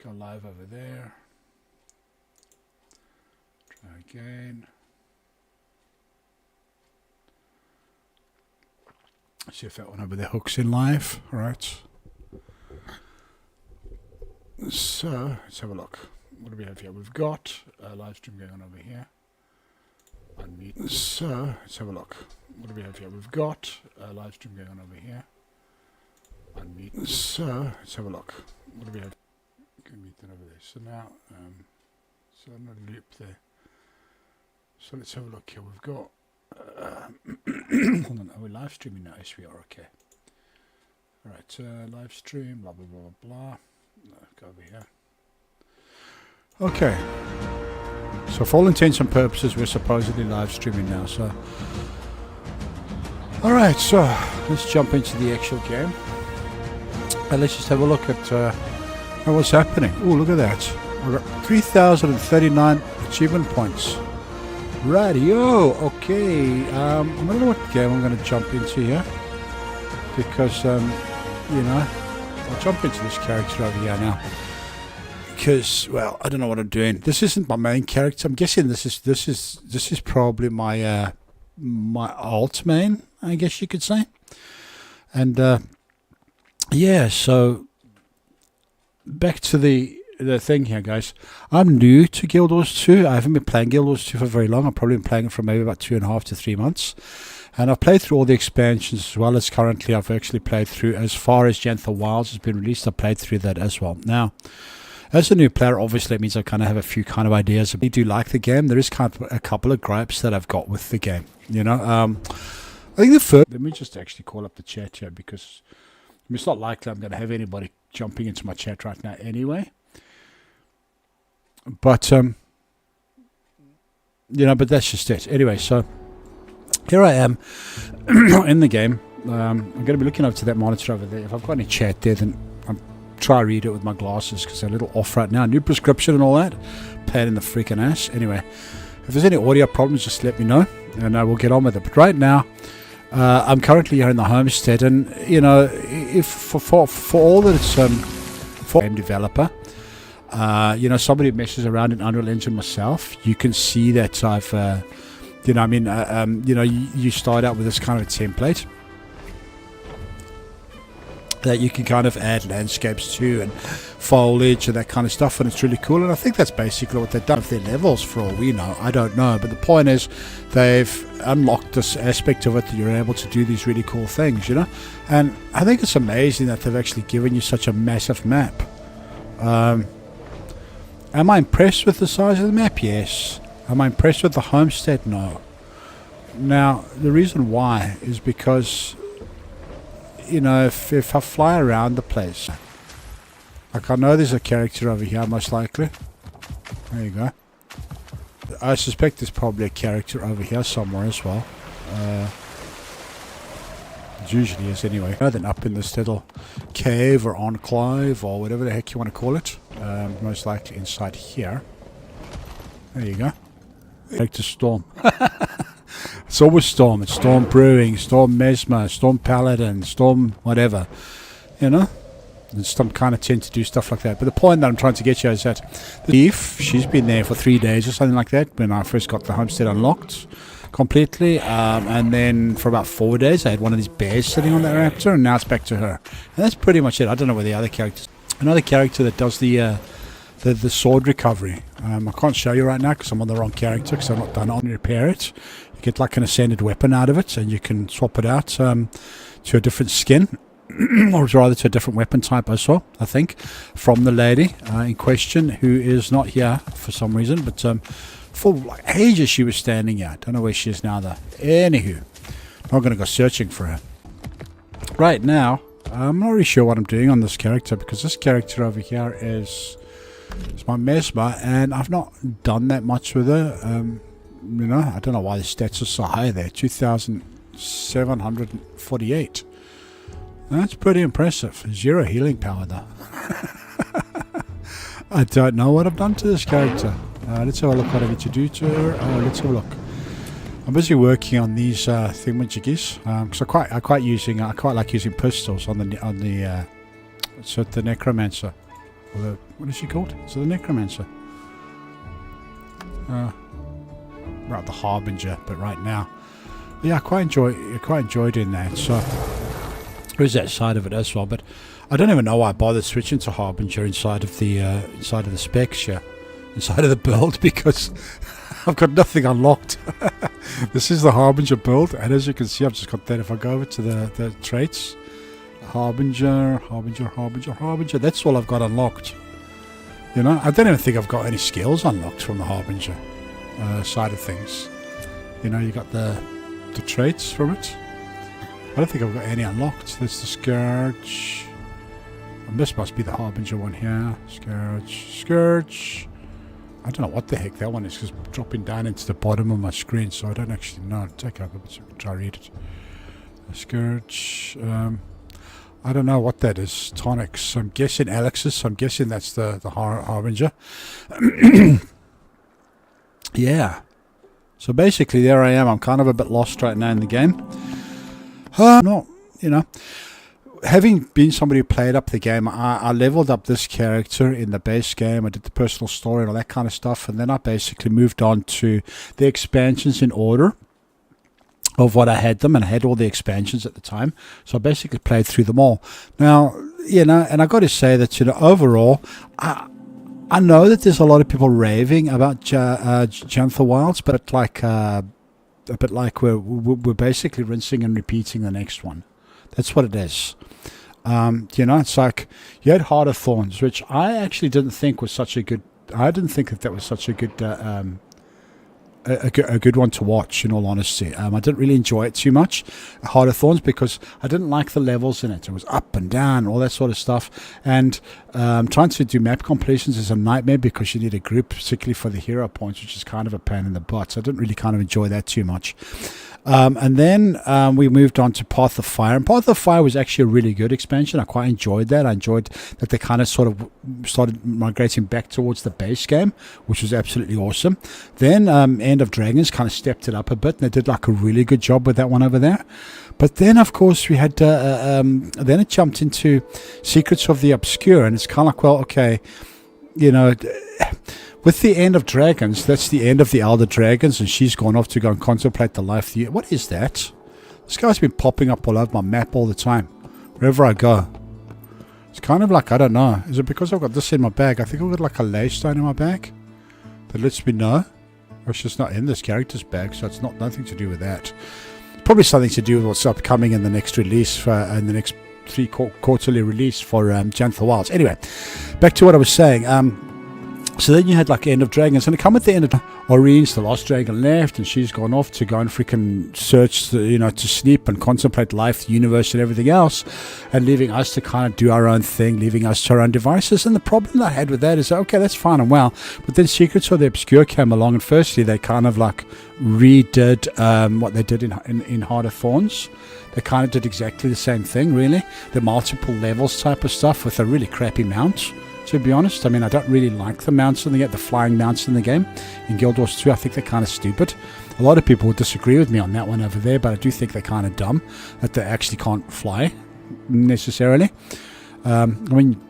Go live over there. Try again. See if that one over there hooks in live. All right. So let's have a look. What do we have here? We've got a live stream going on over here. Unmute. So let's have a look. What do we have here? We've got a live stream going on over here. Unmute. So let's have a look. What do we have? Mute that over there. So now, so I'm not a loop there. So let's have a look here. We've got. Hold on. Are we live streaming now? Yes, we are. Okay. All right. Live stream. Blah blah blah blah. No, go over here. Okay. So for all intents and purposes, we're supposedly live streaming now. So, all right. So let's jump into the actual game, and let's just have a look at what's happening. Oh, look at that! We've got 3,039 achievement points. Radio. Okay. I don't know what game I'm going to jump into here, because you know, I'll jump into this character over here now. Because, well, I don't know what I'm doing. This isn't my main character. I'm guessing this is probably my my alt main, I guess you could say. And yeah, so back to the thing here, guys. I'm new to Guild Wars 2. I haven't been playing Guild Wars 2 for very long. I've probably been playing it for maybe about 2.5 to 3 months. And I've played through all the expansions as well as currently I've actually played through as far as Jantha Wilds has been released. I played through that as well. Now, as a new player, obviously it means I kind of have a few kind of ideas. I do like the game. There is kind of a couple of gripes that I've got with the game. You know, I think the first. Let me just actually call up the chat here, because it's not likely I'm going to have anybody jumping into my chat right now anyway. But you know, but that's just it. Anyway, so here I am in the game. I'm going to be looking over to that monitor over there. If I've got any chat there, then try read it with my glasses, because they're a little off right now. New prescription and all that. Pain in the freaking ass. Anyway, if there's any audio problems, just let me know and I will get on with it. But right now, I'm currently here in the homestead, and you know, if for all that it's for a game developer, you know, somebody who messes around in Unreal Engine myself, you can see that I've you know, I mean, you know, you start out with this kind of a template that you can kind of add landscapes to and foliage and that kind of stuff, and it's really cool. And I think that's basically what they've done with their levels, for all we know. I don't know, but the point is they've unlocked this aspect of it that you're able to do these really cool things, you know. And I think it's amazing that they've actually given you such a massive map. Am I impressed with the size of the map? Yes. Am I impressed with the homestead? No. Now, the reason why is because, you know, if I fly around the place, like I know there's a character over here, most likely. There you go. I suspect there's probably a character over here somewhere as well. It usually is anyway. Rather than up in this little cave or enclave or whatever the heck you want to call it. Most likely inside here. There you go. Character Storm. It's always Storm. It's Storm Brewing, Storm Mesmer, Storm Paladin, Storm whatever. You know? And some kind of tend to do stuff like that. But the point that I'm trying to get you is that the thief, she's been there for 3 days or something like that when I first got the homestead unlocked completely. And then for about 4 days I had one of these bears sitting on that raptor, and now it's back to her. And that's pretty much it. I don't know where the other characters. Another character that does the sword recovery. I can't show you right now because I'm on the wrong character, because I've not done it. I'll repair it. You get like an ascended weapon out of it, and you can swap it out to a different skin, or rather to a different weapon type as well, I think, from the lady in question, who is not here for some reason, but for like ages she was standing here. Don't know where she is now though. Anywho, not going to go searching for her. Right now, I'm not really sure what I'm doing on this character, because this character over here is my Mesmer, and I've not done that much with her. You know, I don't know why the stats are so high there. 2,748. That's pretty impressive. 0 healing power though. I don't know what I've done to this character. Let's have a look what I need to do to her. Let's have a look. I'm busy working on these thingamajiggies, because I quite like using pistols on the Necromancer, or the What is she called? Is it the Necromancer? Right, the Harbinger, but right now. Yeah, I quite enjoy doing that. So there's that side of it as well. But I don't even know why I bothered switching to Harbinger inside of the specs here, inside of the build, because I've got nothing unlocked. This is the Harbinger build, and as you can see, I've just got that. If I go over to the traits, Harbinger, that's all I've got unlocked. You know, I don't even think I've got any skills unlocked from the Harbinger side of things. You know, you got the traits from it. I don't think I've got any unlocked. There's the Scourge. And this must be the Harbinger one here. Scourge. I don't know what the heck that one is, because it's dropping down into the bottom of my screen, so I don't actually know. Take a look, try read it. Scourge. I don't know what that is. Tonics. I'm guessing Alexis. I'm guessing that's the Harbinger. Yeah. So basically, there I am. I'm kind of a bit lost right now in the game. Not, you know, having been somebody who played up the game, I leveled up this character in the base game. I did the personal story and all that kind of stuff, and then I basically moved on to the expansions in order of what I had them, and I had all the expansions at the time, so I basically played through them all. Now, you know, and I got to say that, you know, overall, I know that there's a lot of people raving about Jantha Wilds, but like a bit like we're basically rinsing and repeating the next one. That's what it is. You know, it's like you had Heart of Thorns, which I actually didn't think was such a good. I didn't think that was such a good. A good one to watch, in all honesty. I didn't really enjoy it too much, Heart of Thorns, because I didn't like the levels in it. It was up and down, all that sort of stuff. And trying to do map completions is a nightmare, because you need a group, particularly for the hero points, which is kind of a pain in the butt. So I didn't really kind of enjoy that too much. And then we moved on to Path of Fire. And Path of Fire was actually a really good expansion. I quite enjoyed that. I enjoyed that they kind of sort of started migrating back towards the base game, which was absolutely awesome. Then End of Dragons kind of stepped it up a bit, and they did like a really good job with that one over there. But then, of course, we had then it jumped into Secrets of the Obscure, and it's kind of like, well, okay, you know, with the End of Dragons, that's the end of the Elder Dragons, and she's gone off to go and contemplate the life. What is that? This guy's been popping up all over my map all the time, wherever I go. It's kind of like, I don't know. Is it because I've got this in my bag? I think I've got like a ley stone in my bag that lets me know. Or it's just not in this character's bag, so it's nothing to do with that. Probably something to do with what's upcoming in the next release, in the next quarterly release for Jantha Wilds. Anyway, back to what I was saying. So then you had like End of Dragons, and it come at the end of Oreen's the last dragon left, and she's gone off to go and freaking search, you know, to sleep and contemplate life, the universe, and everything else, and leaving us to kind of do our own thing, leaving us to our own devices. And the problem that I had with that is, okay, that's fine and well, but then Secrets of the Obscure came along, and firstly they kind of like redid what they did in Heart of Thorns. They kind of did exactly the same thing, really. The multiple levels type of stuff with a really crappy mount, to be honest. I mean, I don't really like the mounts in the game, the flying mounts in the game. In Guild Wars 2, I think they're kind of stupid. A lot of people would disagree with me on that one over there, but I do think they're kind of dumb, that they actually can't fly, necessarily. I mean,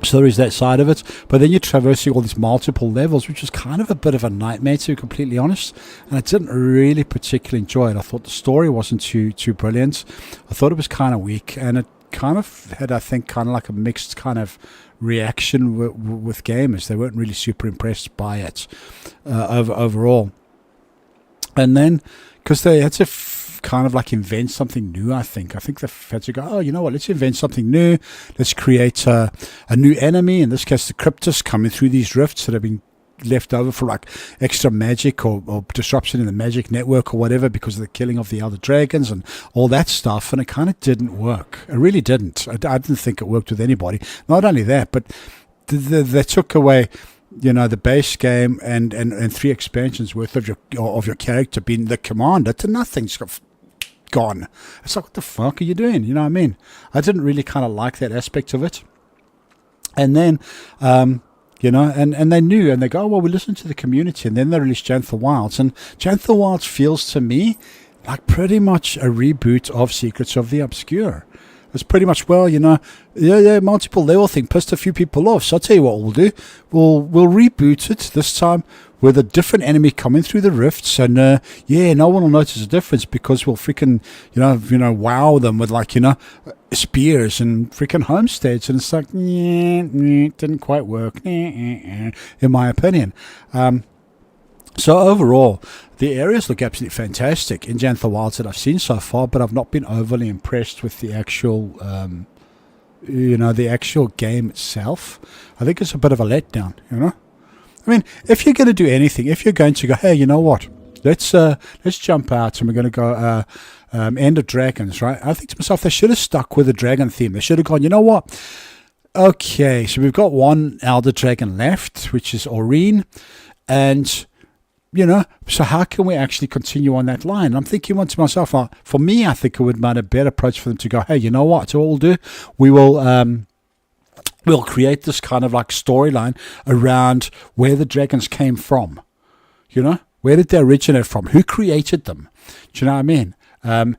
so there is that side of it. But then you're traversing all these multiple levels, which was kind of a bit of a nightmare, to be completely honest. And I didn't really particularly enjoy it. I thought the story wasn't too brilliant. I thought it was kind of weak, and it kind of had, I think, kind of like a mixed kind of reaction with gamers. They weren't really super impressed by it overall. And then, because they had to kind of like invent something new, I think they had to go, oh, you know what, let's invent something new. Let's create a new enemy, in this case the Cryptus, coming through these rifts that have been left over for like extra magic or disruption in the magic network or whatever, because of the killing of the Elder Dragons and all that stuff. And it kind of didn't work. It really didn't. I didn't think it worked with anybody. Not only that, but they took away, you know, the base game and 3 expansions worth of your character being the commander to nothing. It's gone. It's like, what the fuck are you doing? You know what I mean? I didn't really kind of like that aspect of it. And then you know, and they knew, and they go, oh, well, we listened to the community, and then they released Jantha Wilds. And Jantha Wilds feels to me like pretty much a reboot of Secrets of the Obscure. It's pretty much, well, multiple level thing pissed a few people off. So I'll tell you what we'll do. We'll reboot it this time with a different enemy coming through the rifts, and no one will notice a difference because we'll freaking wow them with spears and freaking homesteads, and it's like didn't quite work in my opinion. So overall, the areas look absolutely fantastic in Jantha Wilds that I've seen so far, but I've not been overly impressed with the actual the actual game itself. I think it's a bit of a letdown, I mean, if you're going to do anything, if you're going to go, hey, you know what? Let's jump out and we're going to go End of Dragons, right? I think to myself, they should have stuck with the dragon theme. They should have gone, you know what? Okay, so we've got one Elder Dragon left, which is Aurene, and so how can we actually continue on that line? I'm thinking to myself, for me, I think it would be a better approach for them to go, hey, you know what? So what we'll do, we will we'll create this kind of like storyline around where the dragons came from. Where did they originate from? Who created them? Do you know what I mean?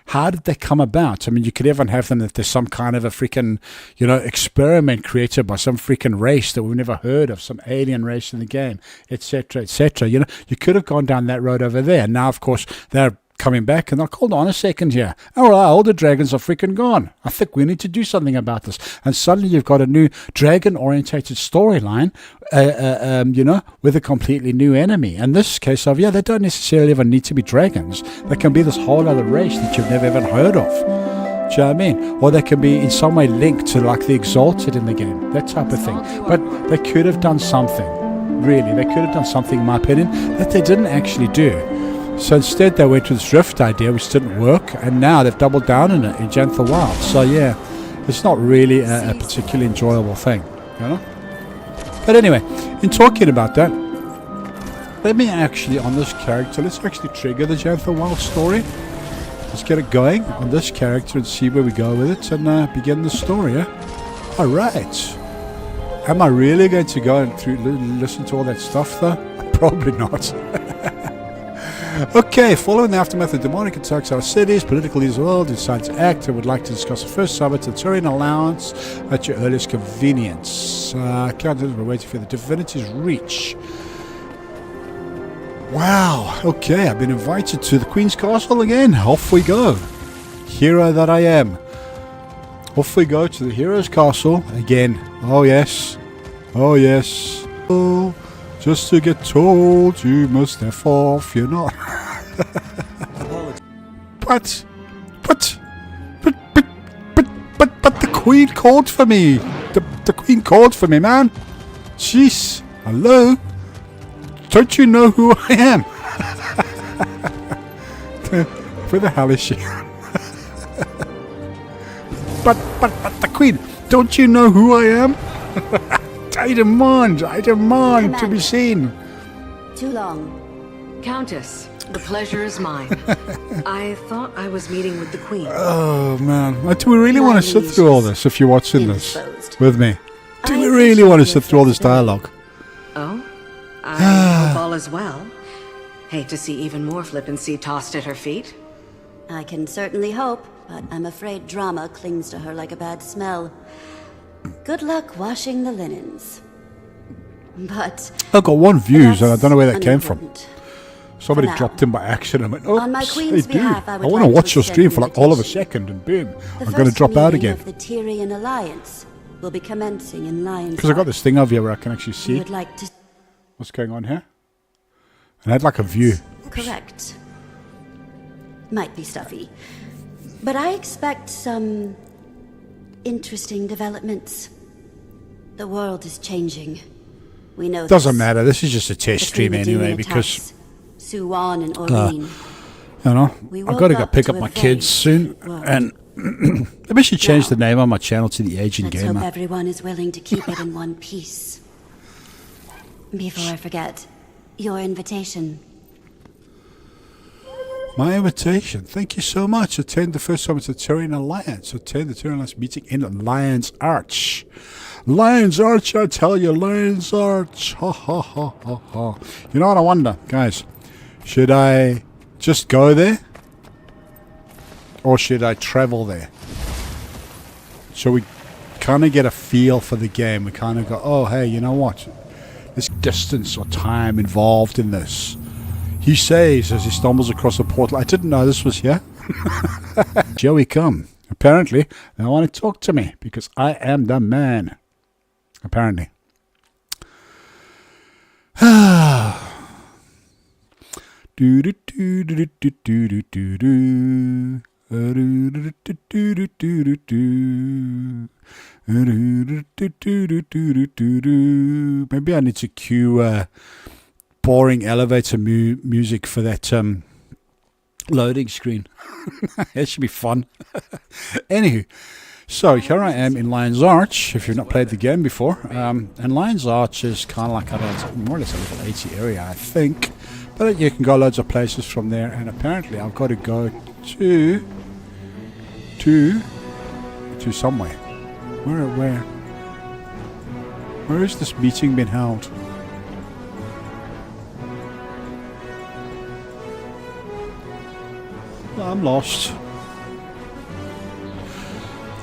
How did they come about? I mean, you could even have them that there's some kind of a freaking, experiment created by some freaking race that we've never heard of, some alien race in the game, etc., etc. You could have gone down that road over there. Now, of course, they're coming back and like, hold on a second here. All right, all the dragons are freaking gone. I think we need to do something about this. And suddenly you've got a new dragon-orientated storyline, with a completely new enemy. In this case of, they don't necessarily even need to be dragons. They can be this whole other race that you've never even heard of. Do you know what I mean? Or they can be in some way linked to like the Exalted in the game, that type of thing. But they could have done something, really. They could have done something, in my opinion, that they didn't actually do. So instead they went with this rift idea, which didn't work, and now they've doubled down in it in Jantha Wild. So it's not really a particularly enjoyable thing, But anyway, in talking about that, let me actually, on this character, let's actually trigger the Jantha Wild story. Let's get it going on this character and see where we go with it and begin the story, Alright. Am I really going to go and listen to all that stuff though? Probably not. Okay, following the aftermath of demonic attacks our cities, political leaders of the world decide to act. I would like to discuss the first summit to the Turian Alliance at your earliest convenience. Counters, we're waiting for the divinity's reach. Wow, okay, I've been invited to the Queen's Castle again. Off we go. Hero that I am. Off we go to the Hero's Castle again. Oh yes. Oh yes. Oh. Just to get told you must F off, you're not. But the Queen called for me. The Queen called for me, man. Jeez. Hello? Don't you know who I am? Where the hell is she? but the Queen, don't you know who I am? I demand to be seen. Too long. Countess, the pleasure is mine. I thought I was meeting with the Queen. Oh, man. Do we really want to sit through all this if you're watching this with me? Do we really want to sit through all this dialogue? Oh? I hope all is well. Hate to see even more flippancy tossed at her feet. I can certainly hope, but I'm afraid drama clings to her like a bad smell. Good luck washing the linens. But I've got one views and I don't know where that came from. Somebody For now. dropped in by accident. I went, oh, On my hey, queen's dude, behalf, I I would want to like watch to your stream extend for an like all of a invitation. second and boom, the I'm going to first drop out meeting again. of the Tyrian Alliance will be commencing in Lion's Because I got this thing over here where I can actually We see would like to... what's going on here. And I had like a view. Correct. Might be stuffy. But I expect some interesting developments. The world is changing. We know Doesn't this. matter. This is just a test stream Between the anyway demon because, attacks, Suwan and Aurene. I've woke got to go up pick to up a my very kids soon. different world. And maybe I should change Now, the name on my channel to The Aging Let's hope Gamer. everyone is willing to keep it in one piece. Before I forget, your invitation. My invitation. Thank you so much. Attend the first summit of the Turian Alliance. Attend the Turian Alliance meeting in Lion's Arch. Lion's Arch, I tell you, Lion's Arch. Ha ha ha ha ha. You know what I wonder, guys? Should I just go there? Or should I travel there? So we kind of get a feel for the game. We kind of go, oh, hey, you know what? There's distance or time involved in this. He says as he stumbles across a portal, I didn't know this was here. Joey come. Apparently, they want to talk to me because I am the man. Apparently. Do do do do do do do do do. Maybe I need to cue boring elevator music for that loading screen. It should be fun. Anywho, so here I am in Lion's Arch, if you've not played the game before. And Lion's Arch is kind of like, I don't know, it's more or less a level 80 area, I think. But you can go loads of places from there, and apparently I've got to go to somewhere. Where is this meeting being held? I'm lost.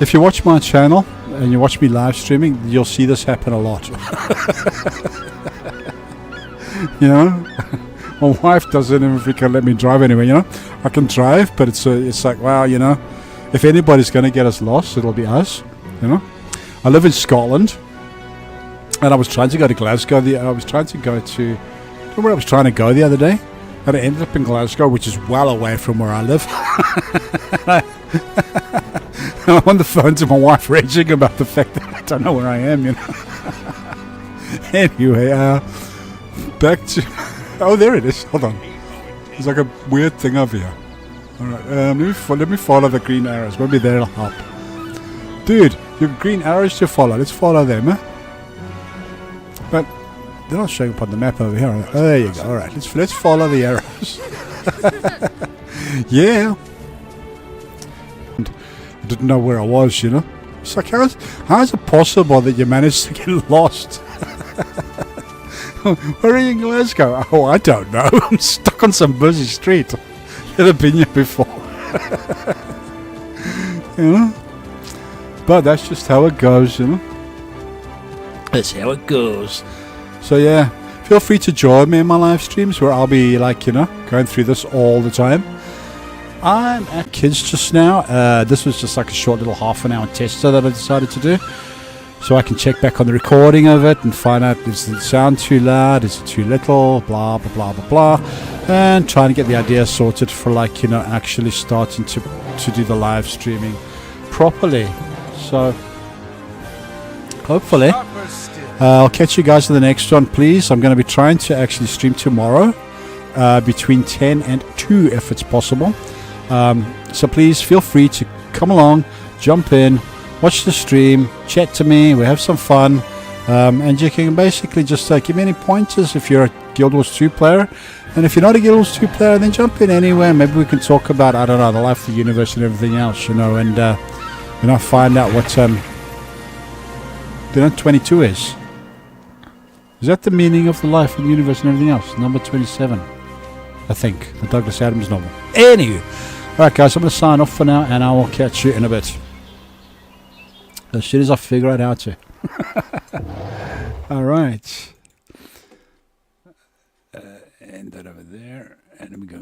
If you watch my channel and you watch me live streaming, you'll see this happen a lot. You know, my wife doesn't even freaking let me drive anywhere. You know, I can drive, but it's like, wow, you know, if anybody's going to get us lost, it'll be us. You know, I live in Scotland, and I was trying to go to Glasgow. I was trying to go to, you know where I was trying to go the other day? And I ended up in Glasgow, which is well away from where I live. And I'm on the phone to my wife raging about the fact that I don't know where I am, you know. Anyway, back to... Oh, there it is. Hold on. There's like a weird thing over here. Alright, let me follow the green arrows. Maybe that'll help. Dude, you have green arrows to follow. Let's follow them, eh? But... they're not showing up on the map over here. Oh, there you go. All right, let's follow the arrows. Yeah. And I didn't know where I was, you know. It's like, how is it possible that you managed to get lost? Where are you in Glasgow? Oh, I don't know. I'm stuck on some busy street. Never been here before. You know. But that's just how it goes, you know. That's how it goes. So yeah, feel free to join me in my live streams where I'll be like, you know, going through this all the time. I'm at kids just now. This was just like a short little half an hour tester that I decided to do. So I can check back on the recording of it and find out, is the sound too loud, is it too little, blah, blah, blah, blah, blah. And trying to get the idea sorted for like, you know, actually starting to do the live streaming properly. So hopefully... I'll catch you guys in the next one, please. I'm going to be trying to actually stream tomorrow between 10 and 2 if it's possible. So please feel free to come along, jump in, watch the stream, chat to me, we have some fun. And you can basically just give me any pointers if you're a Guild Wars 2 player. And if you're not a Guild Wars 2 player, then jump in anywhere. Maybe we can talk about, I don't know, the life of the universe and everything else, you know, and you know, find out what 22 is. Is that the meaning of the life and the universe and everything else? Number 27, I think, the Douglas Adams novel. Anyway, alright guys, I'm going to sign off for now, and I will catch you in a bit. As soon as I figure out how to. Alright. And that over there, and then we go